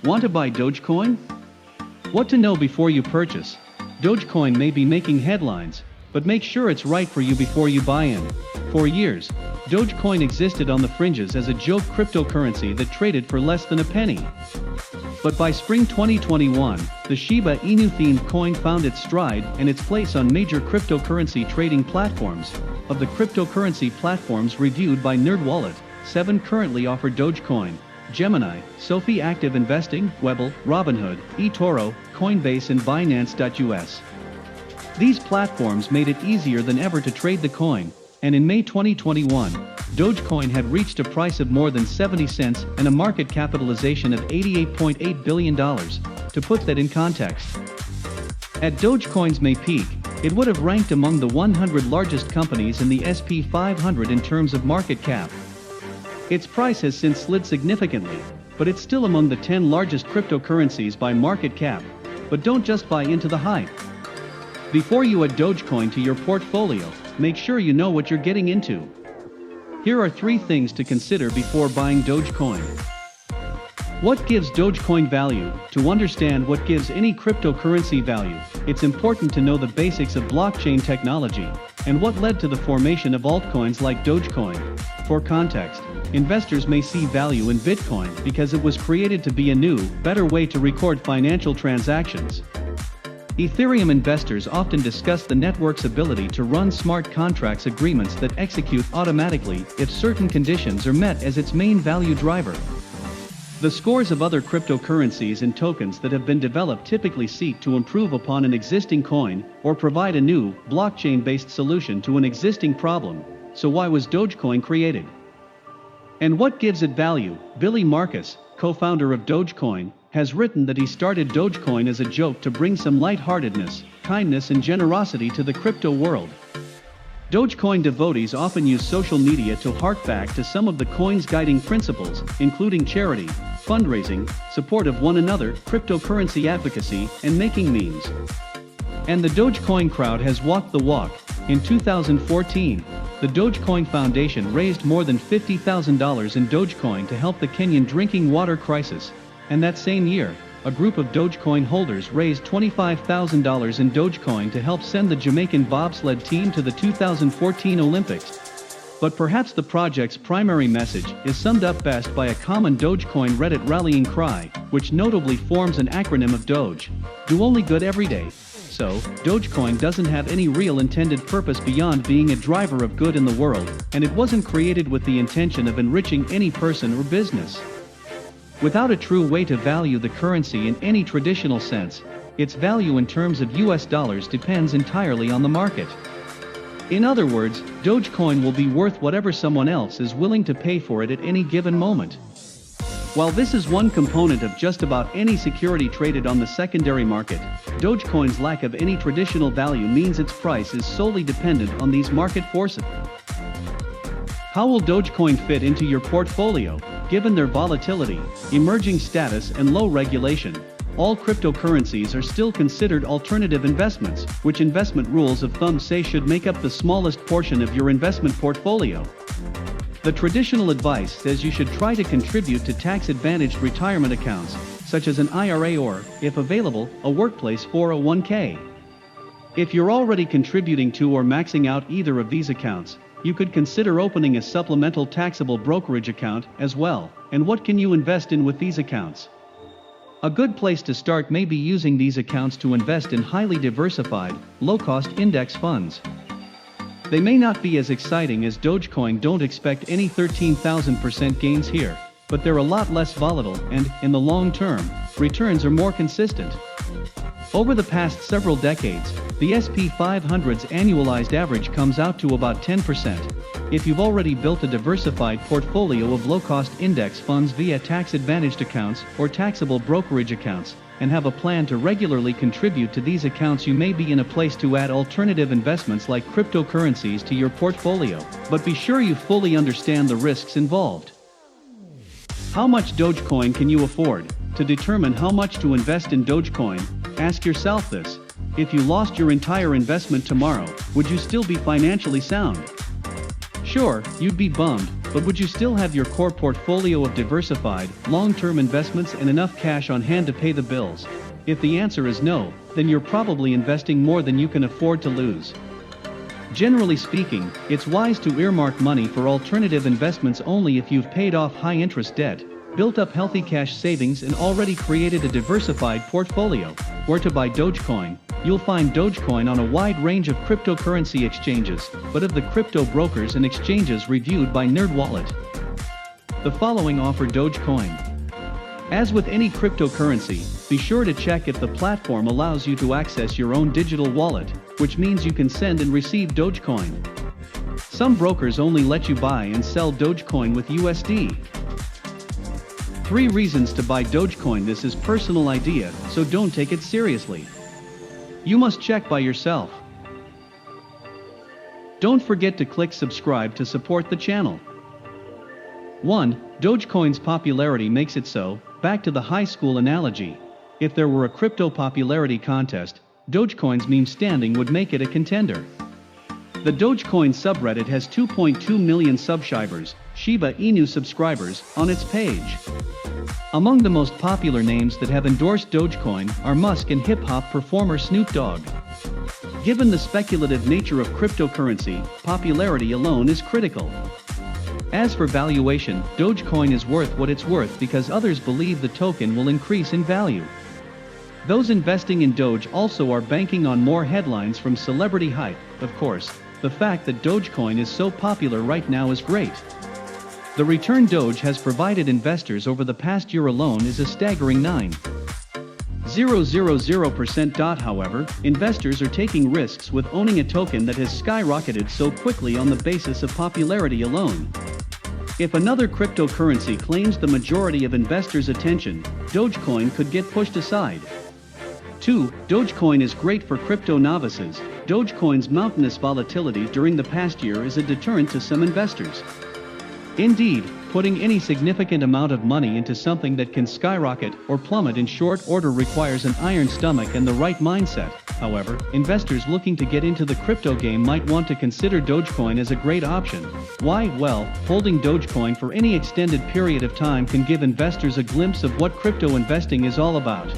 Want to buy Dogecoin? What to know before you purchase? Dogecoin may be making headlines, but make sure it's right for you before you buy in. For years, Dogecoin existed on the fringes as a joke cryptocurrency that traded for less than a penny. But by spring 2021, the Shiba Inu-themed coin found its stride and its place on major cryptocurrency trading platforms. Of the cryptocurrency platforms reviewed by NerdWallet, 7 currently offer Dogecoin: Gemini, Sophie Active Investing, Webull, Robinhood, eToro, Coinbase and Binance.us. These platforms made it easier than ever to trade the coin, and in May 2021, Dogecoin had reached a price of more than 70 cents and a market capitalization of $88.8 billion. To put that in context, at Dogecoin's May peak, it would have ranked among the 100 largest companies in the S&P 500 in terms of market cap. Its price has since slid significantly, but it's still among the 10 largest cryptocurrencies by market cap. But don't just buy into the hype. Before you add Dogecoin to your portfolio, make sure you know what you're getting into. Here are 3 things to consider before buying Dogecoin. What gives Dogecoin value? To understand what gives any cryptocurrency value, it's important to know the basics of blockchain technology and what led to the formation of altcoins like Dogecoin. For context, investors may see value in Bitcoin because it was created to be a new, better way to record financial transactions. Ethereum investors often discuss the network's ability to run smart contracts agreements that execute automatically if certain conditions are met as its main value driver. The scores of other cryptocurrencies and tokens that have been developed typically seek to improve upon an existing coin or provide a new, blockchain-based solution to an existing problem. So why was Dogecoin created? And what gives it value? Billy Markus, co-founder of Dogecoin, has written that he started Dogecoin as a joke to bring some lightheartedness, kindness and generosity to the crypto world. Dogecoin devotees often use social media to hark back to some of the coin's guiding principles, including charity, fundraising, support of one another, cryptocurrency advocacy, and making memes. And the Dogecoin crowd has walked the walk. In 2014, the Dogecoin Foundation raised more than $50,000 in Dogecoin to help the Kenyan drinking water crisis. And that same year, a group of Dogecoin holders raised $25,000 in Dogecoin to help send the Jamaican bobsled team to the 2014 Olympics. But perhaps the project's primary message is summed up best by a common Dogecoin Reddit rallying cry, which notably forms an acronym of Doge: do only good every day. So, Dogecoin doesn't have any real intended purpose beyond being a driver of good in the world, and it wasn't created with the intention of enriching any person or business. Without a true way to value the currency in any traditional sense, its value in terms of US dollars depends entirely on the market. In other words, Dogecoin will be worth whatever someone else is willing to pay for it at any given moment. While this is one component of just about any security traded on the secondary market, Dogecoin's lack of any traditional value means its price is solely dependent on these market forces. How will Dogecoin fit into your portfolio? Given their volatility, emerging status and low regulation, all cryptocurrencies are still considered alternative investments, which investment rules of thumb say should make up the smallest portion of your investment portfolio. The traditional advice says you should try to contribute to tax-advantaged retirement accounts, such as an IRA or, if available, a workplace 401k. If you're already contributing to or maxing out either of these accounts, you could consider opening a supplemental taxable brokerage account as well. And what can you invest in with these accounts? A good place to start may be using these accounts to invest in highly diversified, low-cost index funds. They may not be as exciting as Dogecoin. Don't expect any 13,000% gains here, but they're a lot less volatile and, in the long term, returns are more consistent. Over the past several decades, the S&P 500's annualized average comes out to about 10%. If you've already built a diversified portfolio of low-cost index funds via tax-advantaged accounts or taxable brokerage accounts, and have a plan to regularly contribute to these accounts, you may be in a place to add alternative investments like cryptocurrencies to your portfolio. But be sure you fully understand the risks involved. How much Dogecoin can you afford? To determine how much to invest in Dogecoin, ask yourself this: if you lost your entire investment tomorrow, would you still be financially sound? Sure, you'd be bummed, But would you still have your core portfolio of diversified, long-term investments and enough cash on hand to pay the bills? If the answer is no, then you're probably investing more than you can afford to lose. Generally speaking, it's wise to earmark money for alternative investments only if you've paid off high-interest debt, built up healthy cash savings and already created a diversified portfolio. Where to buy Dogecoin? You'll find Dogecoin on a wide range of cryptocurrency exchanges, but of the crypto brokers and exchanges reviewed by NerdWallet, the following offer Dogecoin. As with any cryptocurrency, be sure to check if the platform allows you to access your own digital wallet, which means you can send and receive Dogecoin. Some brokers only let you buy and sell Dogecoin with USD. 3 reasons to buy Dogecoin. This is personal idea, so don't take it seriously. You must check by yourself. Don't forget to click subscribe to support the channel. 1. Dogecoin's popularity makes it so. Back to the high school analogy. If there were a crypto popularity contest, Dogecoin's meme standing would make it a contender. The Dogecoin subreddit has 2.2 million subscribers, Shiba Inu subscribers, on its page. Among the most popular names that have endorsed Dogecoin are Musk and hip-hop performer Snoop Dogg. Given the speculative nature of cryptocurrency, popularity alone is critical. As for valuation, Dogecoin is worth what it's worth because others believe the token will increase in value. Those investing in Doge also are banking on more headlines from celebrity hype. Of course, the fact that Dogecoin is so popular right now is great. The return Doge has provided investors over the past year alone is a staggering 9,000%. However, investors are taking risks with owning a token that has skyrocketed so quickly on the basis of popularity alone. If another cryptocurrency claims the majority of investors' attention, Dogecoin could get pushed aside. 2. Dogecoin is great for crypto novices. Dogecoin's mountainous volatility during the past year is a deterrent to some investors. Indeed, putting any significant amount of money into something that can skyrocket or plummet in short order requires an iron stomach and the right mindset. However, investors looking to get into the crypto game might want to consider Dogecoin as a great option. Why? Well, holding Dogecoin for any extended period of time can give investors a glimpse of what crypto investing is all about.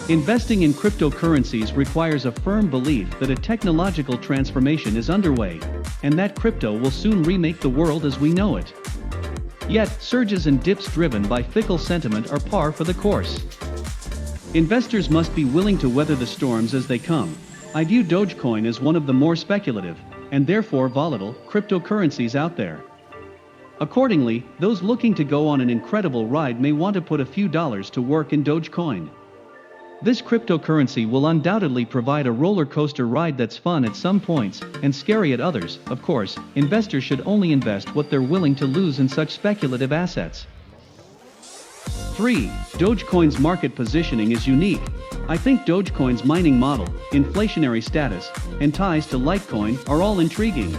Investing in cryptocurrencies requires a firm belief that a technological transformation is underway, and that crypto will soon remake the world as we know it. Yet, surges and dips driven by fickle sentiment are par for the course. Investors must be willing to weather the storms as they come. I view Dogecoin as one of the more speculative, and therefore volatile, cryptocurrencies out there. Accordingly, those looking to go on an incredible ride may want to put a few dollars to work in Dogecoin. This cryptocurrency will undoubtedly provide a roller coaster ride that's fun at some points and scary at others. Of course, investors should only invest what they're willing to lose in such speculative assets. 3. Dogecoin's market positioning is unique. I think Dogecoin's mining model, inflationary status, and ties to Litecoin are all intriguing.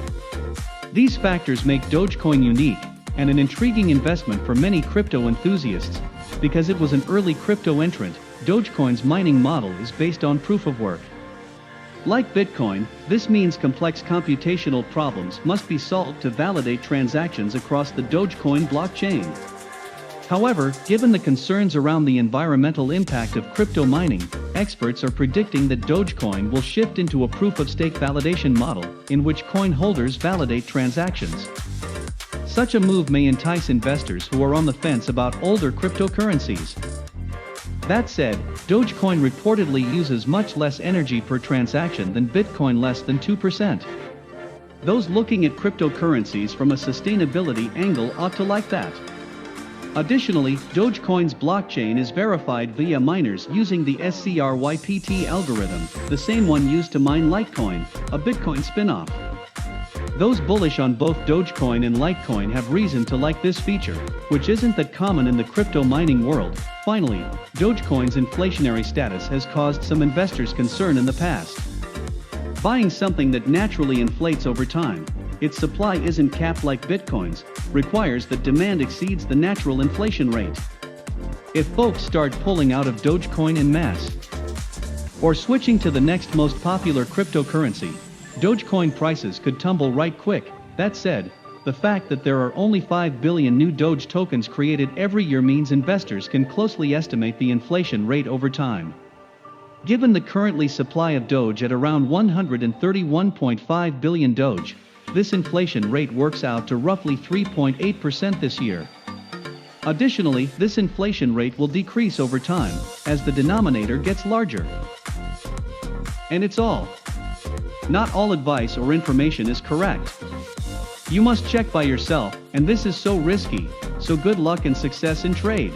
These factors make Dogecoin unique and an intriguing investment for many crypto enthusiasts. Because it was an early crypto entrant, Dogecoin's mining model is based on proof of work. Like Bitcoin, this means complex computational problems must be solved to validate transactions across the Dogecoin blockchain. However, given the concerns around the environmental impact of crypto mining, experts are predicting that Dogecoin will shift into a proof-of-stake validation model, in which coin holders validate transactions. Such a move may entice investors who are on the fence about older cryptocurrencies. That said, Dogecoin reportedly uses much less energy per transaction than Bitcoin, less than 2%. Those looking at cryptocurrencies from a sustainability angle ought to like that. Additionally, Dogecoin's blockchain is verified via miners using the SCRYPT algorithm, the same one used to mine Litecoin, a Bitcoin spin-off. Those bullish on both Dogecoin and Litecoin have reason to like this feature, which isn't that common in the crypto mining world. Finally, Dogecoin's inflationary status has caused some investors concern in the past. Buying something that naturally inflates over time, its supply isn't capped like Bitcoin's, requires that demand exceeds the natural inflation rate. If folks start pulling out of Dogecoin en masse, or switching to the next most popular cryptocurrency, Dogecoin prices could tumble right quick. That said, the fact that there are only 5 billion new Doge tokens created every year means investors can closely estimate the inflation rate over time. Given the currently supply of Doge at around 131.5 billion Doge, this inflation rate works out to roughly 3.8% this year. Additionally, this inflation rate will decrease over time, as the denominator gets larger. And it's all. Not all advice or information is correct. You must check by yourself, and this is so risky, so good luck and success in trade.